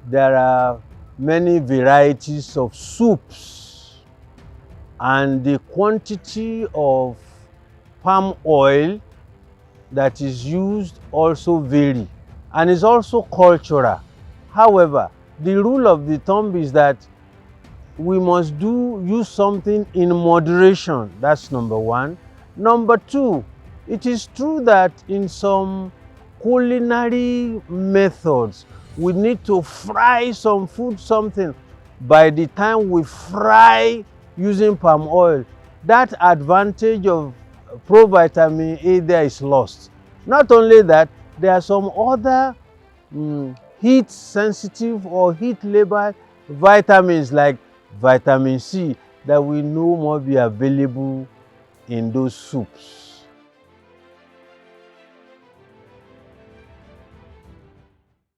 there are many varieties of soups, and the quantity of palm oil that is used also vary, and is also cultural. However, the rule of the thumb is that we must use something in moderation. That's number one. Number two, it is true that in some culinary methods, we need to fry some food something. By the time we fry using palm oil, that advantage of provitamin A there is lost. Not only that, there are some other heat sensitive or heat labeled vitamins like vitamin C that we know must be available in those soups.